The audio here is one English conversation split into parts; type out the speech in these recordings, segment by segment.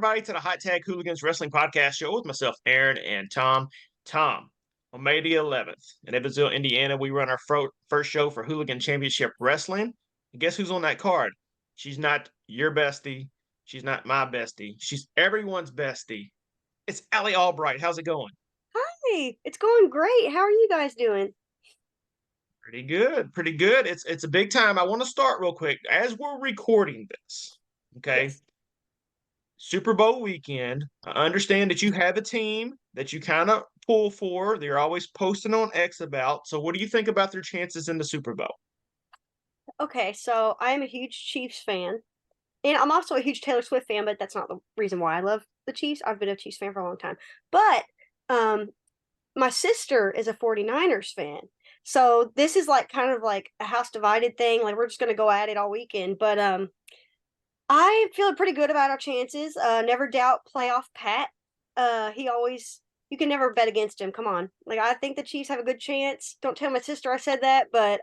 everybody, to the Hot Tag Hooligans Wrestling Podcast Show with myself, Aaron, and Tom. Tom, on May the 11th in Evansville, Indiana, we run our first show for Hooligan Championship Wrestling. And guess who's on that card? She's not your bestie. She's not my bestie. She's everyone's bestie. It's Allie Albright. How's it going? Hi, it's going great. How are you guys doing? Pretty good. Pretty good. It's a big time. I want to start real quick as we're recording this. Okay. Yes. Super Bowl weekend. I understand that you have a team that you kind of pull for. They're always posting on X about. So, what do you think about their chances in the Super Bowl? Okay, so I am a huge Chiefs fan, and I'm also a huge Taylor Swift fan, but that's not the reason why I love the Chiefs. I've been a Chiefs fan for a long time. But um my sister is a 49ers fan. So this is like kind of like a house divided thing. Like we're just gonna go at it all weekend. But I feel pretty good about our chances. Never doubt playoff Pat. He always you can never bet against him. Come on. Like I think the Chiefs have a good chance. Don't tell my sister I said that, but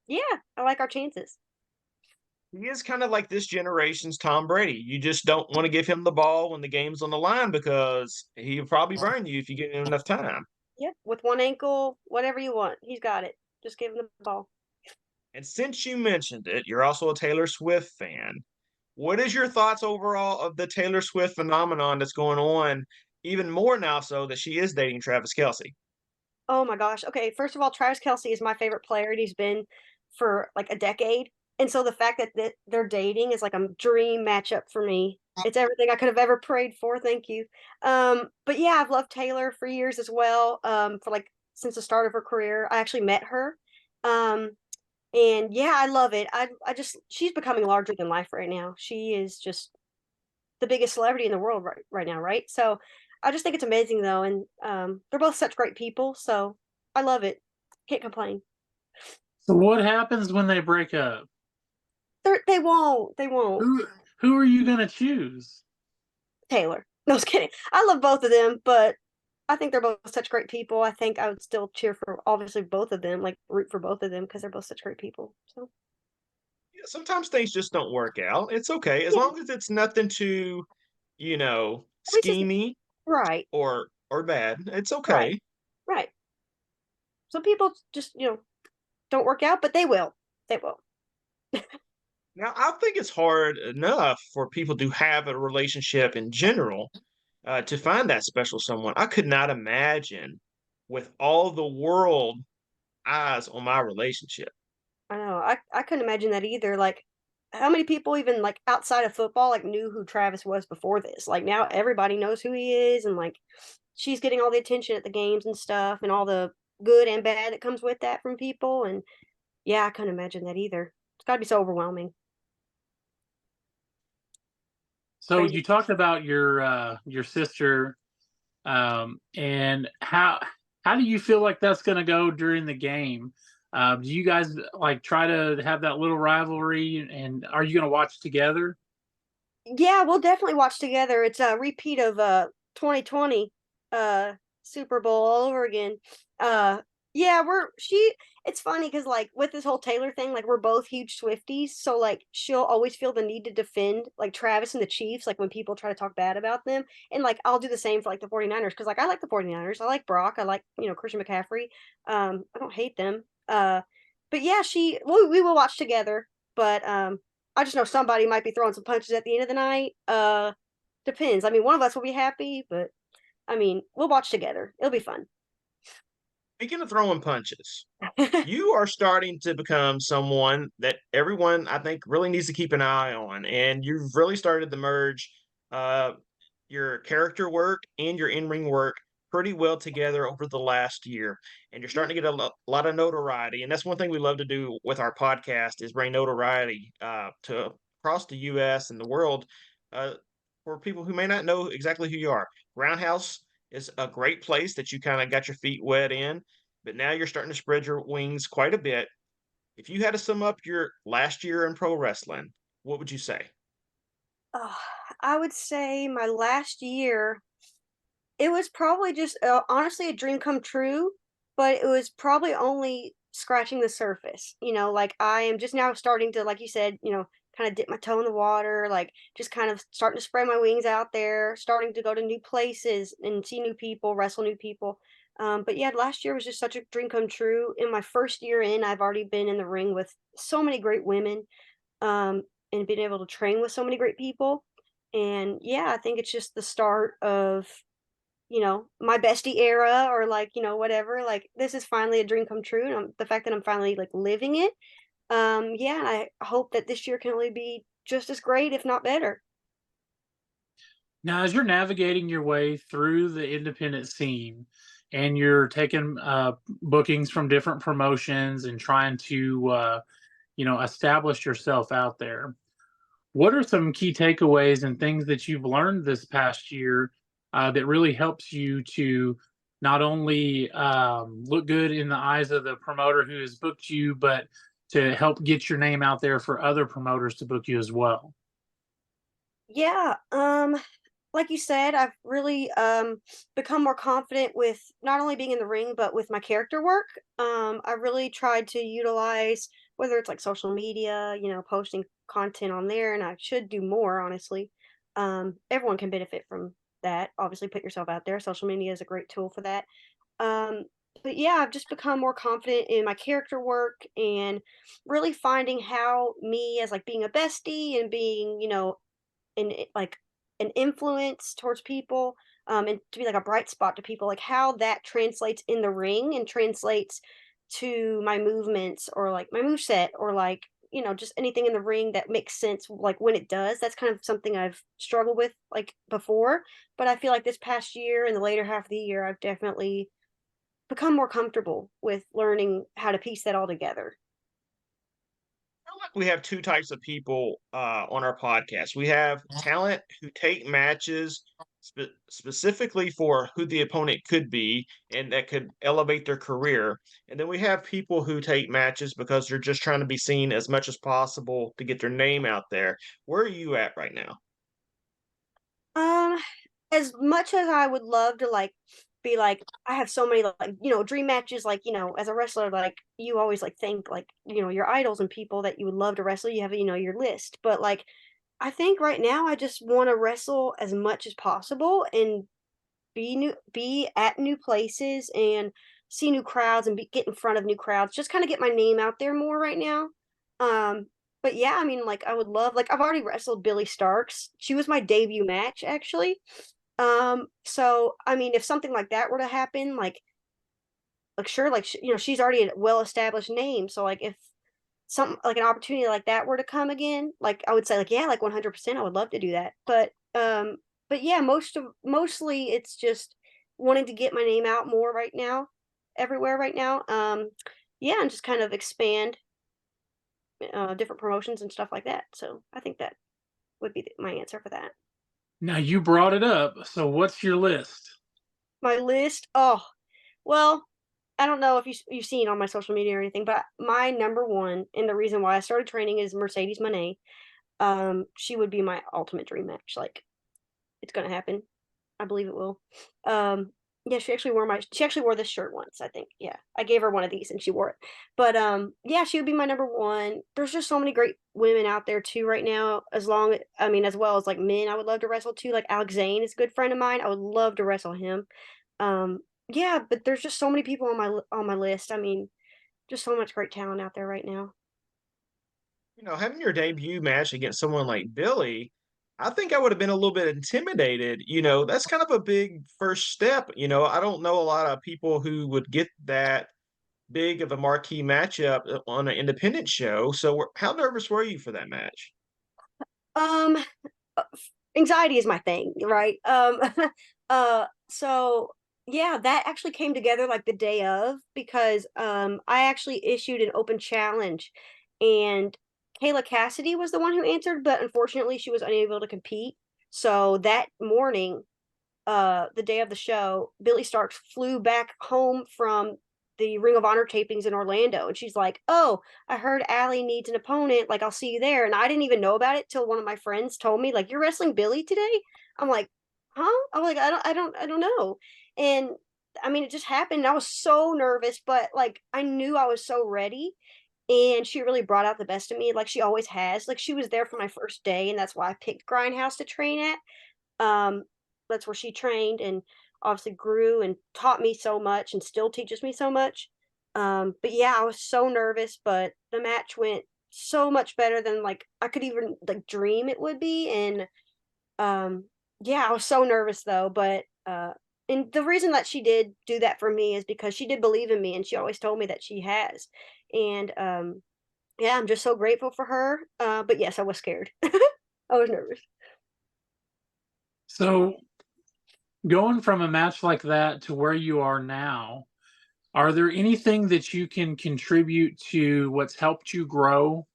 yeah, I like our chances. He is kind of like this generation's Tom Brady. You just don't want to give him the ball when the game's on the line because he'll probably burn you if you give him enough time. Yep, with one ankle, whatever you want, he's got it. Just give him the ball. And since you mentioned it, you're also a Taylor Swift fan. What is your thoughts overall of the Taylor Swift phenomenon that's going on, even more now so that she is dating Travis Kelce? Oh my gosh. Okay, first of all, Travis Kelce is my favorite player, and he's been for like a decade. And so the fact that they're dating is like a dream matchup for me. It's everything I could have ever prayed for. Thank you. But yeah, I've loved Taylor for years as well. For like since the start of her career, I actually met her. Um, and yeah, I love it. I just she's becoming larger than life right now. She is just the biggest celebrity in the world right now, right? So I just think it's amazing though, and they're both such great people. So I love it. Can't complain. So what happens when they break up? They won't. They won't. Who are you gonna choose? Taylor. No, I was kidding. I love both of them, but I think they're both such great people. I think I would still cheer for obviously both of them, like root for both of them because they're both such great people. So Yeah, sometimes things just don't work out. It's okay as yeah, long as it's nothing too, at least it's schemy right, or bad. It's right, okay. right. Some people just don't work out, but they will. They will. Now, I think it's hard enough for people to have a relationship in general to find that special someone. I could not imagine with all the world eyes on my relationship. I know. I couldn't imagine that either. Like, how many people even like outside of football like knew who Travis was before this? Like now everybody knows who he is, and like she's getting all the attention at the games and stuff, and all the good and bad that comes with that from people. And yeah, I couldn't imagine that either. It's got to be so overwhelming. So Crazy. you talked about your sister, and how do you feel like that's gonna go during the game? Do you guys like try to have that little rivalry, and are you gonna watch together? Yeah, we'll definitely watch together. It's a repeat of 2020 uh Super Bowl all over again. Uh yeah, we're she it's funny cuz like with this whole Taylor thing, like we're both huge Swifties, so like she'll always feel the need to defend like Travis and the Chiefs like when people try to talk bad about them. And like I'll do the same for like the 49ers cuz like I like the 49ers. I like Brock, I like, Christian McCaffrey. I don't hate them. But yeah, we will watch together, but I just know somebody might be throwing some punches at the end of the night. Depends. I mean, one of us will be happy, but I mean, we'll watch together. It'll be fun. Speaking of throwing punches, you are starting to become someone that everyone I think really needs to keep an eye on, and you've really started to merge uh, your character work and your in-ring work pretty well together over the last year, and you're starting to get a lot of notoriety. And that's one thing we love to do with our podcast is bring notoriety to across the U.S. and the world uh, for people who may not know exactly who you are. Roundhouse is a great place that you kind of got your feet wet in, but now you're starting to spread your wings quite a bit. If you had to sum up your last year in pro wrestling, what would you say? Oh, I would say my last year, it was probably just honestly a dream come true, but it was probably only scratching the surface. Like I am just now starting to, like you said, kind of dip my toe in the water, like just kind of starting to spread my wings out there, starting to go to new places and see new people, wrestle new people. But yeah, last year was just such a dream come true. In my first year in, I've already been in the ring with so many great women, and been able to train with so many great people. And yeah, I think it's just the start of, my bestie era, or like, whatever. Like this is finally a dream come true. And the fact that I'm finally like living it. Yeah, and I hope that this year can only be just as great, if not better. Now, as you're navigating your way through the independent scene and you're taking bookings from different promotions and trying to, establish yourself out there, what are some key takeaways and things that you've learned this past year that really helps you to not only look good in the eyes of the promoter who has booked you, but to help get your name out there for other promoters to book you as well? Yeah, like you said, I've really become more confident with not only being in the ring but with my character work. I really tried to utilize, whether it's like social media, posting content on there, and I should do more, honestly. Everyone can benefit from that. Obviously, put yourself out there. Social media is a great tool for that. Um, but yeah, I've just become more confident in my character work and really finding how me as like being a bestie and being, like an influence towards people, and to be like a bright spot to people, like how that translates in the ring and translates to my movements or like my move set, or like, just anything in the ring that makes sense, like when it does. That's kind of something I've struggled with like before, but I feel like this past year and the later half of the year, I've definitely become more comfortable with learning how to piece that all together. Feel like we have two types of people on our podcast. We have talent who take matches specifically for who the opponent could be and that could elevate their career. And then we have people who take matches because they're just trying to be seen as much as possible to get their name out there. Where are you at right now? Um, as much as I would love to like be like, I have so many like, dream matches, like, as a wrestler, like you always like think like, your idols and people that you would love to wrestle, you have, your list. But like I think right now I just want to wrestle as much as possible and be at new places and see new crowds and get in front of new crowds. Just kind of get my name out there more right now. But yeah, I mean, like I would love, like I've already wrestled Billie Starkz. She was my debut match actually. So I mean, if something like that were to happen, like sure, like she's already a well established name. So like if something like an opportunity like that were to come again, like I would say like yeah, like 100% I would love to do that. But yeah, mostly it's just wanting to get my name out more right now, everywhere right now. Yeah, and just kind of expand different promotions and stuff like that. So I think that would be my answer for that. Now, you brought it up. So, what's your list? My list. Oh, well, I don't know if you've seen on my social media or anything, but my number one and the reason why I started training is Mercedes Monet. She would be my ultimate dream match. Like it's gonna happen. I believe it will. Um, yeah, she actually wore this shirt once, I think. Yeah. I gave her one of these and she wore it. But yeah, she would be my number one. There's just so many great women out there too right now. I mean, as well as like men I would love to wrestle too. Like Alex Zane is a good friend of mine. I would love to wrestle him. Um, yeah, but there's just so many people on my list. I mean, just so much great talent out there right now. Having your debut match against someone like Billy, I think I would have been a little bit intimidated. That's kind of a big first step. I don't know a lot of people who would get that big of a marquee matchup on an independent show. So, how nervous were you for that match? Um, Anxiety is my thing, right? So yeah, that actually came together like the day of, because I actually issued an open challenge, and Kayla Cassidy was the one who answered, but unfortunately she was unable to compete. So that morning, the day of the show, Billie Starkz flew back home from the Ring of Honor tapings in Orlando, and she's like, "Oh, I heard Allie needs an opponent. Like, I'll see you there." And I didn't even know about it till one of my friends told me, like, "You're wrestling Billie today." I'm like, "Huh?" I'm like, "I don't know." And I mean, it just happened. I was so nervous, but like, I knew I was so ready. and she really brought out the best of me, like she always has. Like, she was there for my first day, and that's why I picked Grindhouse to train at. Um, that's where she trained and obviously grew and taught me so much and still teaches me so much. But yeah, I was so nervous, but the match went so much better than like I could even like dream it would be. And um, yeah, I was so nervous though, but and the reason that she did do that for me is because she did believe in me and she always told me that she has. And yeah, I'm just so grateful for her. But yes, I was scared. I was nervous. So going from a match like that to where you are now, are there anything that you can contribute to what's helped you grow?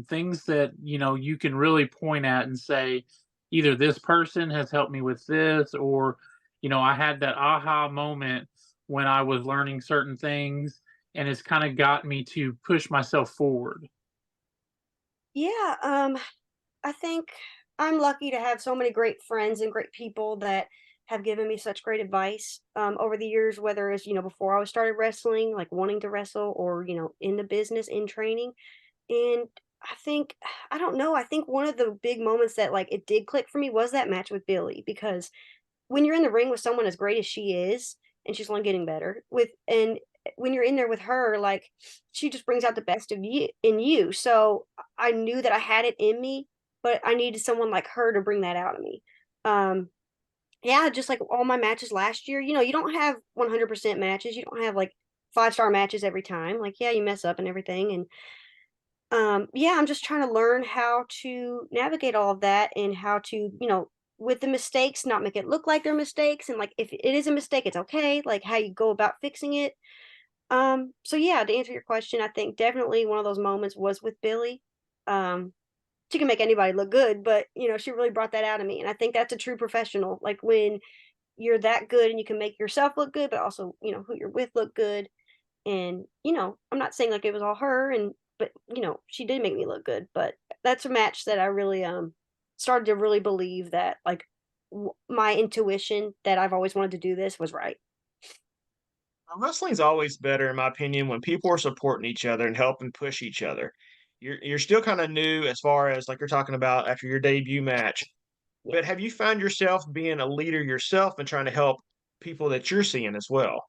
Things that you can really point at and say, either this person has helped me with this, or I had that aha moment when I was learning certain things, and it's kind of got me to push myself forward. Yeah, I think I'm lucky to have so many great friends and great people that have given me such great advice over the years, whether it's, before I started wrestling, like wanting to wrestle, or, in the business, in training. And I think, I don't know, I think one of the big moments that like it did click for me was that match with Billy, because when you're in the ring with someone as great as she is, and she's only getting better and when you're in there with her, like she just brings out the best of you in you. So I knew that I had it in me, but I needed someone like her to bring that out of me. Um, yeah, just like all my matches last year, you don't have 100% matches. You don't have like 5-star matches every time. Like, yeah, you mess up and everything. And yeah, I'm just trying to learn how to navigate all of that and how to, with the mistakes, not make it look like they're mistakes. And like, if it is a mistake, it's okay. Like how you go about fixing it. So yeah, to answer your question, I think definitely one of those moments was with Billy. Um, she can make anybody look good, but she really brought that out of me. And I think that's a true professional. Like when you're that good and you can make yourself look good, but also, who you're with look good. And, I'm not saying like it was all her but she did make me look good, but that's a match that I really started to really believe that like my intuition that I've always wanted to do this was right. Wrestling's always better, in my opinion, when people are supporting each other and helping push each other. You're still kind of new as far as like you're talking about after your debut match, Yeah. but have you found yourself being a leader yourself and trying to help people that you're seeing as well?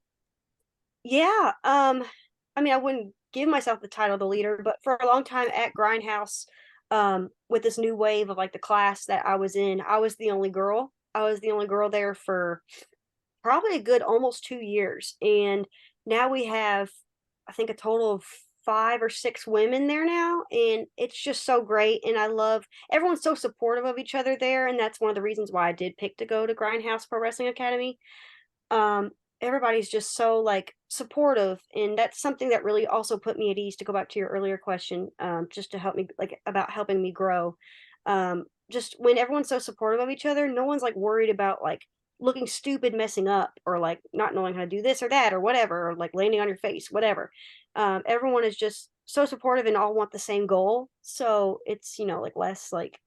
Yeah. I mean, I wouldn't give myself the title of the leader, but for a long time at Grindhouse, with this new wave of like the class that I was in, I was the only girl. I was the only girl there for probably a good almost 2 years, and now we have, I think, a total of 5 or 6 women there now, and it's just so great, and I love everyone's so supportive of each other there, and that's one of the reasons why I did pick to go to Grindhouse Pro Wrestling Academy. Um, Everybody's just so, like, supportive, and that's something that really also put me at ease, to go back to your earlier question, just to help me, like, about helping me grow. Just when everyone's so supportive of each other, no one's, like, worried about, like, looking stupid messing up, or, like, not knowing how to do this or that or whatever, or, like, landing on your face, whatever. Everyone is just so supportive and all want the same goal, so it's, like, less, like,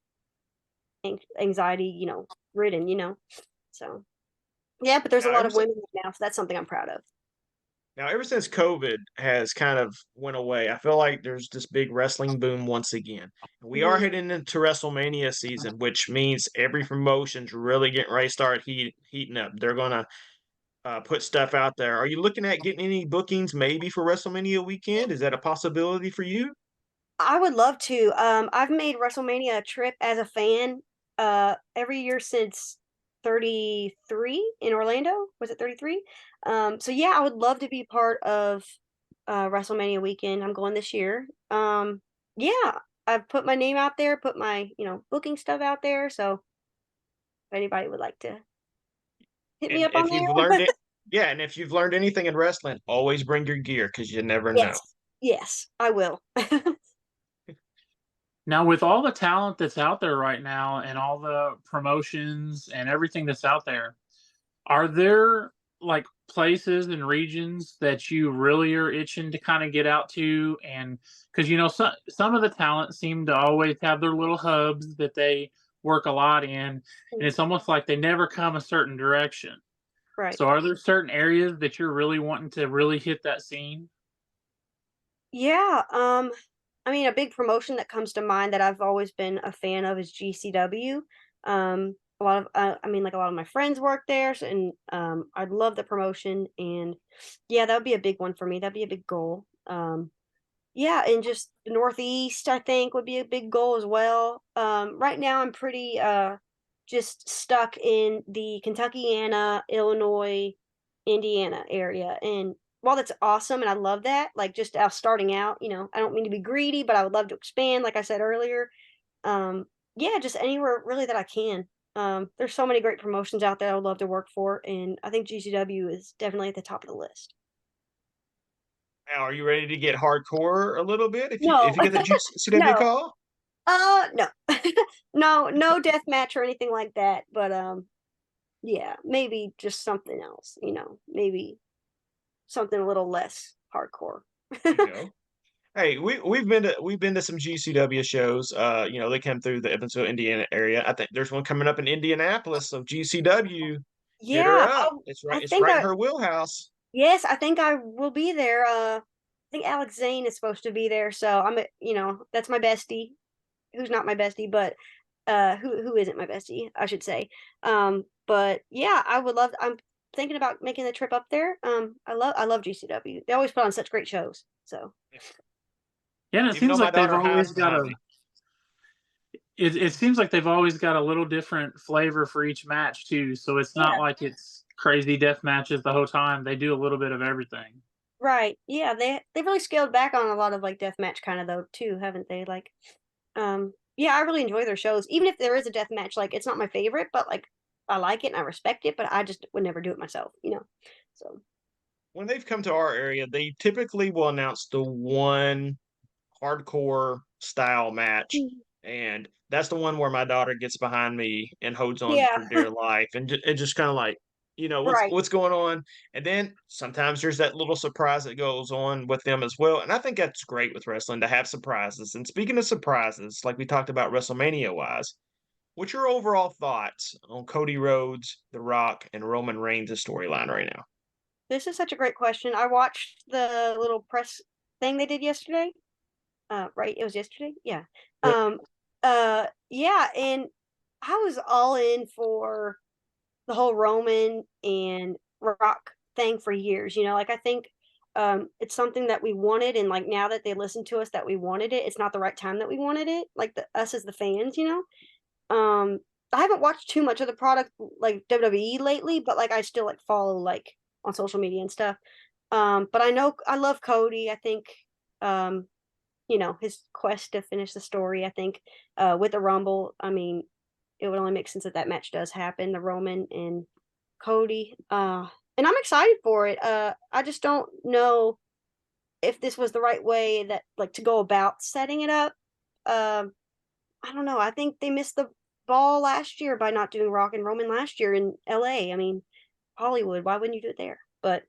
anxiety, ridden. So yeah, but there's a Now, lot ever of since women now, so that's something I'm proud of. Now, ever since COVID has kind of went away, I feel like there's this big wrestling boom once again. We are Mhm. heading into WrestleMania season, which means every promotion's really getting ready to start heating up. They're gonna put stuff out there. Are you looking at getting any bookings maybe for WrestleMania weekend? Is that a possibility for you? I would love to. I've made WrestleMania a trip as a fan, every year since 33 in Orlando. Was it 33? So yeah, I would love to be part of WrestleMania weekend. I'm going this year. Yeah, I've put my name out there, put my, booking stuff out there. So if anybody would like to hit me And up on if you've there. learned it, yeah, and if you've learned anything in wrestling, always bring your gear because you never know. Yes. Yes, I will. Now, with all the talent that's out there right now and all the promotions and everything that's out there, are there like places and regions that you really are itching to kind of get out to? And because some of the talent seem to always have their little hubs that they work a lot in, and it's almost like they never come a certain direction. Right. So, are there certain areas that you're really wanting to really hit that scene? Yeah, I mean, a big promotion that comes to mind that I've always been a fan of is GCW. A lot of, I mean, like a lot of my friends work there, and I love the promotion, and yeah, that would be a big one for me. That'd be a big goal. Yeah, and just the Northeast, I think, would be a big goal as well. Right now, I'm pretty just stuck in the Kentuckiana, Illinois, Indiana area. And while that's awesome and I love that, like just starting out, I don't mean to be greedy, but I would love to expand, like I said earlier. Um, yeah, just anywhere really that I can. There's so many great promotions out there I would love to work for, and I think GCW is definitely at the top of the list. Now, are you ready to get hardcore a little bit if No, you get the GCW no, call? no, no death match or anything like that. But yeah, maybe just something else. Maybe something a little less hardcore. There you go. Hey, we've been to some GCW shows. They come through the Evansville, Indiana area. I think there's one coming up in Indianapolis. So GCW, hit her Yeah, up. It's right. I It's think right in I her wheelhouse. yes, I think I will be there. I think Alex Zane is supposed to be there, so that's my bestie. Who's not my bestie, but who isn't my bestie, I should say. But yeah, I would love. I'm thinking about making the trip up there. I love GCW. They always put on such great shows. So Yeah, and it Even though seems my like they've daughter hides always got behind a. me. It seems like they've always got a little different flavor for each match too. So it's not yeah, like it's crazy death matches the whole time. They do a little bit of everything. right. Yeah, they've really scaled back on a lot of like deathmatch kind of though too, haven't they? Like, yeah, I really enjoy their shows. Even if there is a death match, like it's not my favorite, but like I like it and I respect it, but I just would never do it myself. So When they've come to our area, they typically will announce the one hardcore style match, mm, and that's the one where my daughter gets behind me and holds on yeah, for dear life, and it just kind of like, what's right. what's going on, and then sometimes there's that little surprise that goes on with them as well, and I think that's great with wrestling to have surprises. And speaking of surprises, like we talked about WrestleMania wise, what's your overall thoughts on Cody Rhodes, The Rock, and Roman Reigns' storyline right now? This is such a great question. I watched the little press thing they did yesterday. Right? It was yesterday? Yeah. Yep. Um, yeah, and I was all in for the whole Roman and Rock thing for years. Like I think it's something that we wanted, and like now that they listened to us that we wanted it, it's not the right time that we wanted it, like us as the fans. Um, I haven't watched too much of the product like WWE lately, but like I still like follow like on social media and stuff. But I know I love Cody. I think um his quest to finish the story, I think, with the Rumble, I mean, it would only make sense that that match does happen, the Roman and Cody. And I'm excited for it. I just don't know if this was the right way that like to go about setting it up. Um, I don't know. I think they missed the ball last year by not doing Rock and Roman last year in LA. I mean, Hollywood, why wouldn't you do it there? But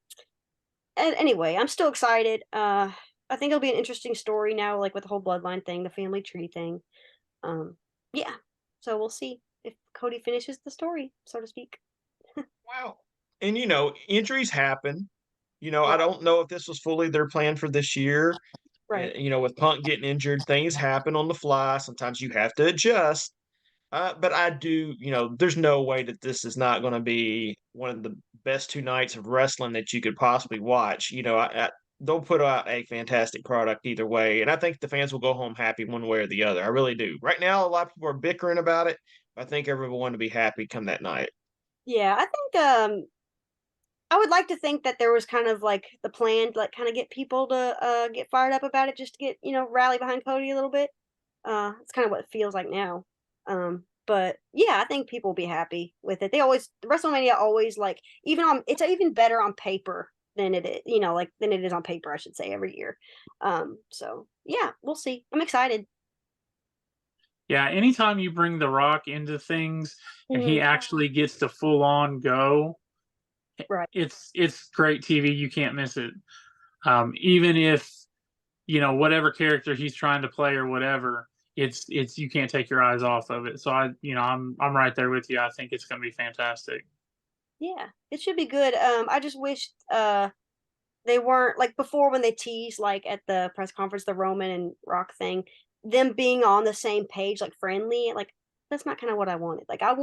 anyway, I'm still excited. I think it'll be an interesting story now, like with the whole bloodline thing, the family tree thing. Um, yeah. So we'll see if Cody finishes the story, so to speak. Wow. And injuries happen. I Right. don't know if this was fully their plan for this year. Right. With Punk getting injured, things happen on the fly. Sometimes you have to adjust. But I do, there's no way that this is not going to be one of the best 2 nights of wrestling that you could possibly watch. They'll put out a fantastic product either way, and I think the fans will go home happy one way or the other. I really do. Right now, a lot of people are bickering about it. I think everyone will be happy come that night. Yeah, I think I would like to think that there was kind of like the plan to like kind of get people to get fired up about it just to get, rally behind Cody a little bit. It's kind of what it feels like now. But yeah, I think people will be happy with it. WrestleMania always like it's even better on paper than it is, like than it is on paper, I should say, every year. So yeah, we'll see. I'm excited. Yeah, anytime you bring The Rock into things and he Mhm. actually gets to full on go, Right. it's great TV. You can't miss it. Even if whatever character he's trying to play or whatever, it's you can't take your eyes off of it. So I'm right there with you. I think it's going to be fantastic. Yeah, it should be good. I just wish they weren't like before when they teased like at the press conference the Roman and Rock thing, them being on the same page, like friendly, like that's not kind of what I wanted. Like I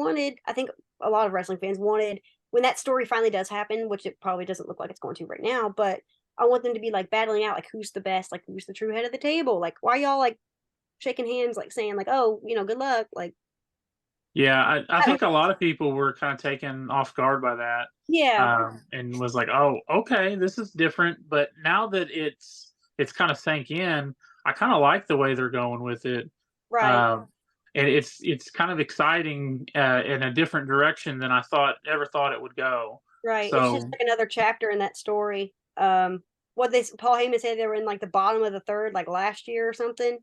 think a lot of wrestling fans wanted when that story finally does happen, which it probably doesn't look like it's going to right now, but I want them to be like battling out like who's the best, like who's the true head of the table, like why y'all like shaking hands, like saying like oh good luck, like Yeah, I I don't think a know. lot of people were kind of taken off guard by that, Yeah, and was like, "Oh, okay, this is different." But now that it's kind of sank in, I kind of like the way they're going with it, right. um, and it's kind of exciting in a different direction than I thought it would go. Right, it's just So like another chapter in that story. What they Paul Heyman said they were in like the bottom of the third, like last year or something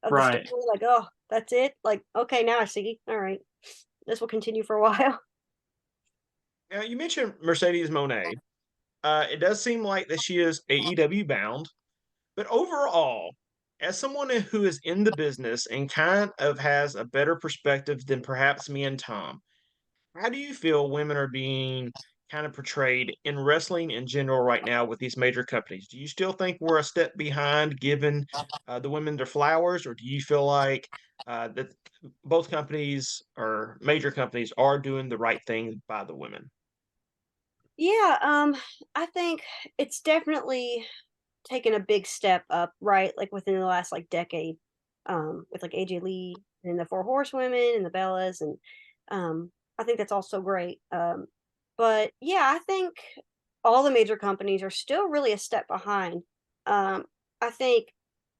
of the story. right, Like, oh, that's it. Like, okay, now I see. All right, this will continue for a while. Now, you mentioned Mercedes Monet. It does seem like that she is AEW bound, but overall, as someone who is in the business and kind of has a better perspective than perhaps me and Tom, how do you feel women are being kind of portrayed in wrestling in general right now with these major companies? Do you still think we're a step behind giving the women their flowers, or do you feel like that both companies or major companies are doing the right thing by the women? Yeah, I think it's definitely taken a big step up, right? Like within the last like decade, with like AJ Lee and the Four Horsewomen and the Bellas, and I think that's also great. But yeah, I think all the major companies are still really a step behind. I think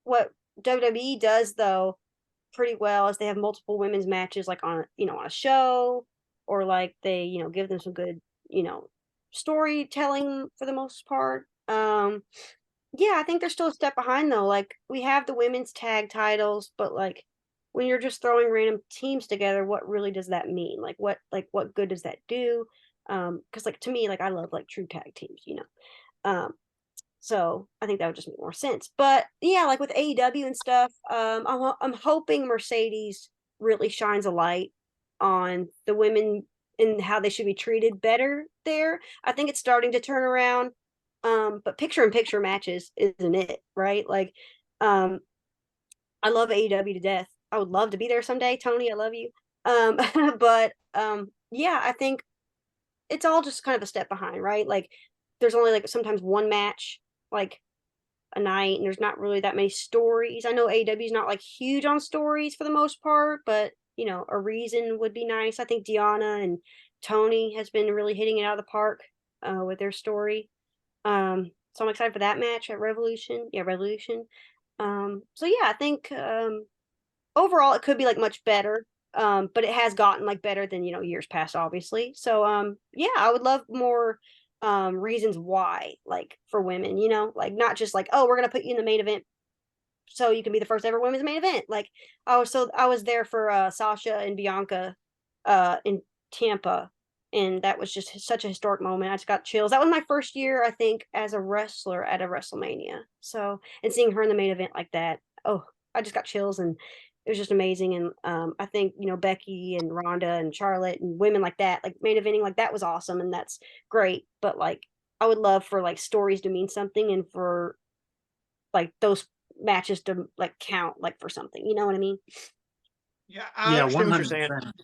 what WWE does though pretty well is they have multiple women's matches like on on a show, or like they give them some good you know storytelling for the most part. Yeah, I think they're still a step behind though. Like we have the women's tag titles, but like when you're just throwing random teams together, what really does that mean? Like what good does that do? Because like to me, like I love like true tag teams. Um, so I think that would just make more sense. But yeah, like with AEW and stuff, I'm hoping Mercedes really shines a light on the women and how they should be treated better there. I think it's starting to turn around. But picture in picture matches isn't it, right? Like, um, I love AEW to death. I would love to be there someday, Tony. I love you. Um, but yeah, I think it's all just kind of a step behind, right? Like, there's only like sometimes one match, like a night, and there's not really that many stories. I know AEW is not like huge on stories for the most part, but a reason would be nice. I think Deanna and Tony has been really hitting it out of the park with their story. So I'm excited for that match at Revolution. Yeah, Revolution. So yeah, I think overall it could be like much better. But it has gotten like better than years past, obviously. So yeah, I would love more reasons why, like for women, like not just like, oh, we're gonna put you in the main event so you can be the first ever women's main event. Like I was there for Sasha and Bianca in Tampa, and that was just such a historic moment. I just got chills. That was my first year, I think, as a wrestler at a WrestleMania. So, and seeing her in the main event like that, oh, I just got chills, and it was just amazing. And I think Becky and Ronda and Charlotte and women like that, like main eventing like that was awesome, and that's great. But like, I would love for like stories to mean something, and for like those matches to like count like for something. You know what I mean? Yeah, I yeah, understand one what you're hundred saying. percent.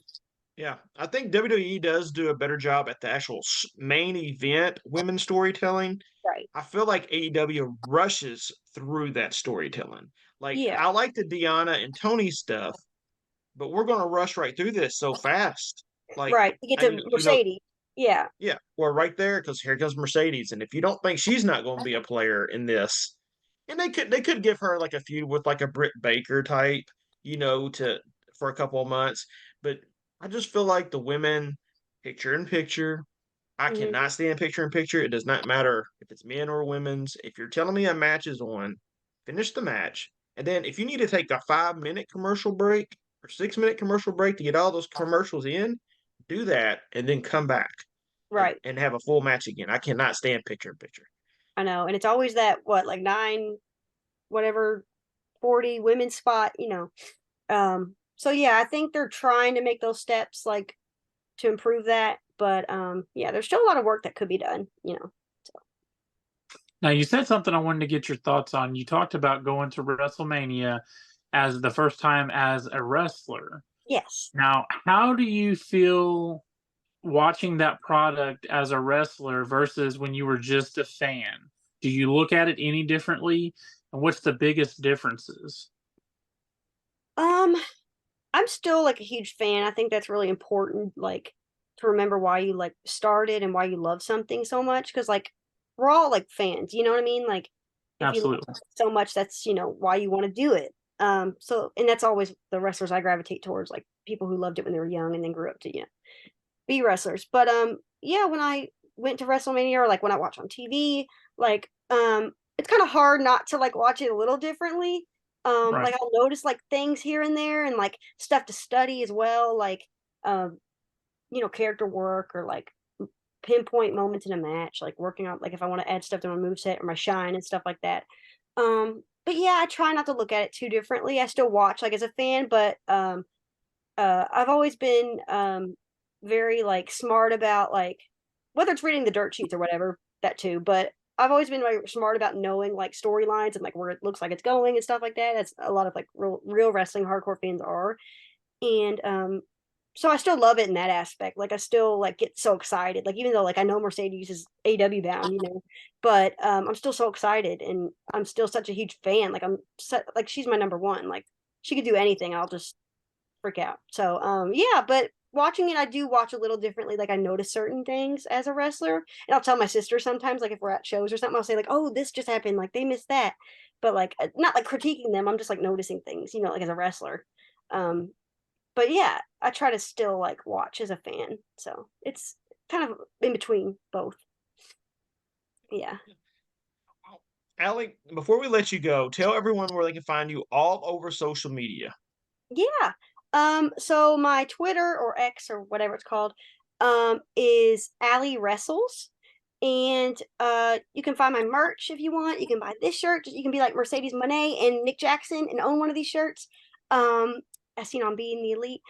Yeah, I think WWE does do a better job at the actual main event women's storytelling. Right. I feel like AEW rushes through that storytelling. Like Yeah. I like the Deanna and Tony stuff, but we're going to rush right through this so fast. Like Right. To get I, to Mercedes. Yeah. yeah, we're right there because here comes Mercedes, and if you don't think she's not going to be a player in this, and they could give her like a feud with like a Britt Baker type, to for a couple of months, but I just feel like the women picture in picture. I Hmm. cannot stand picture in picture. It does not matter if it's men or women's. If you're telling me a match is on, finish the match. And then if you need to take a 5 minute commercial break or 6 minute commercial break to get all those commercials in, do that and then come back Right. and have a full match again. I cannot stand picture in picture. I know. And it's always that what, like nine, whatever, 40 women's spot. So yeah, I think they're trying to make those steps like to improve that. But yeah, there's still a lot of work that could be done. So Now, you said something I wanted to get your thoughts on. You talked about going to WrestleMania as the first time as a wrestler. Yes. Now, how do you feel watching that product as a wrestler versus when you were just a fan? Do you look at it any differently? And what's the biggest differences? Um, I'm still like a huge fan. I think that's really important, like to remember why you like started and why you love something so much. Cause like we're all like fans, you know what I mean? Like if you love Absolutely. it so much, that's why you want to do it. So and that's always the wrestlers I gravitate towards, like people who loved it when they were young and then grew up to, be wrestlers. But yeah, when I went to WrestleMania or like when I watch on TV, like it's kind of hard not to like watch it a little differently. Right. Like I'll notice like things here and there and like stuff to study as well, like um, character work or like pinpoint moments in a match, like working on like if I want to add stuff to my moveset or my shine and stuff like that. But yeah, I try not to look at it too differently. I still watch like as a fan, but I've always been very like smart about like whether it's reading the dirt sheets or whatever, that too. But I've always been like smart about knowing like storylines and like where it looks like it's going and stuff like that. That's a lot of like real wrestling hardcore fans are. And so I still love it in that aspect. Like I still like get so excited. Like even though like I know Mercedes is AW bound, but I'm still so excited and I'm still such a huge fan. Like like she's my number one. Like she could do anything. I'll just freak out. So yeah, but watching it I do watch a little differently. Like I notice certain things as a wrestler. And I'll tell my sister sometimes, like if we're at shows or something, I'll say like, oh, this just happened, like they missed that. But like not like critiquing them, I'm just like noticing things, like as a wrestler. Um but yeah, I try to still like watch as a fan. So it's kind of in between both. Yeah. Allie, before we let you go, tell everyone where they can find you all over social media. Yeah. So my Twitter or X or whatever it's called, is Allie Wrestles. And you can find my merch if you want. You can buy this shirt. You can be like Mercedes Monet and Nick Jackson and own one of these shirts. As seen on Being the Elite.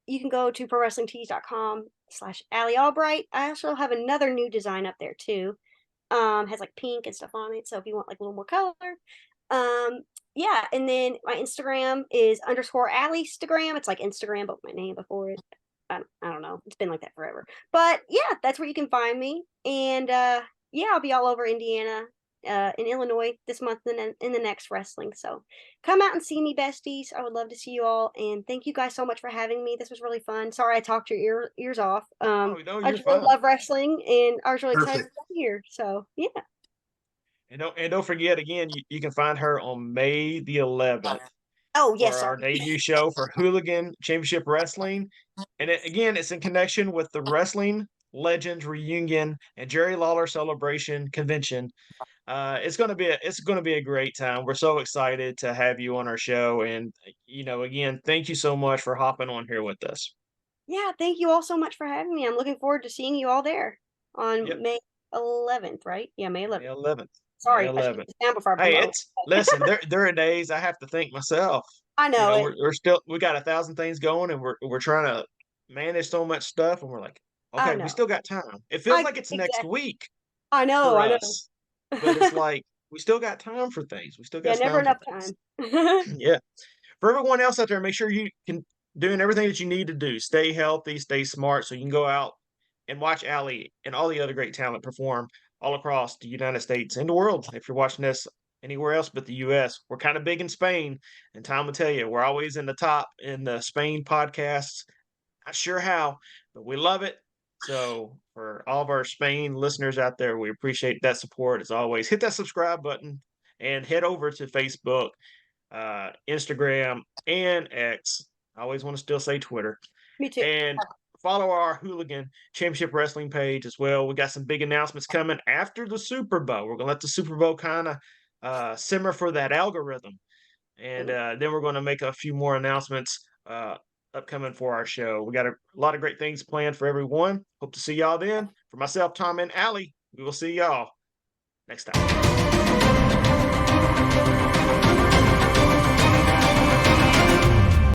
You can go to prowrestlingtees.com/Allie Albright. I also have another new design up there too. Has like pink and stuff on it. So if you want like a little more color, um, yeah. And then my Instagram is _Alliestagram. It's like Instagram, but with my name before it. I don't know. It's been like that forever. But yeah, that's where you can find me. And yeah, I'll be all over Indiana, in Illinois this month and in the next wrestling. So come out and see me, besties. I would love to see you all. And thank you guys so much for having me. This was really fun. Sorry I talked your ears off. Oh no, I you're just really fine. love wrestling and I was really excited to Perfect. be here. So yeah. And don't forget again, you can find her on May the 11th Oh yes, for our sorry. debut show for Hooligan Championship Wrestling. And again, it's in connection with the Wrestling Legends Reunion and Jerry Lawler Celebration Convention. It's gonna be a great time. We're so excited to have you on our show, and again, thank you so much for hopping on here with us. Yeah, thank you all so much for having me. I'm looking forward to seeing you all there on Yep, May 11th, right? Yeah, May May 11th. 11th. May Sorry, I should 11th. get this down before I Hey, promote. it's listen. There are days I have to think myself. I know it. We got 1,000 things going, and we're trying to manage so much stuff, and we're like, I okay, we know. still got time. It feels I like it's next exactly. week I know. for I us, but know. it's like we still got time for things. We still Yeah, got never time for enough things. time. Yeah. For everyone else out there, make sure you can doing everything that you need to do. Stay healthy, stay smart, so you can go out and watch Allie and all the other great talent perform all across the United States and the world. If you're watching this anywhere else but the US, we're kind of big in Spain, and Tom will tell you we're always in the top in the Spain podcasts. Not sure how, but we love it. So for all of our Spain listeners out there, we appreciate that support as always. Hit that subscribe button and head over to Facebook, Instagram, and X. I always want to still say Twitter. Me too. And follow our Hooligan Championship Wrestling page as well. We got some big announcements coming after the Super Bowl. We're going to let the Super Bowl kind of simmer for that algorithm. And then we're going to make a few more announcements upcoming for our show. We got a lot of great things planned for everyone. Hope to see y'all then. For myself, Tom, and Allie, we will see y'all next time.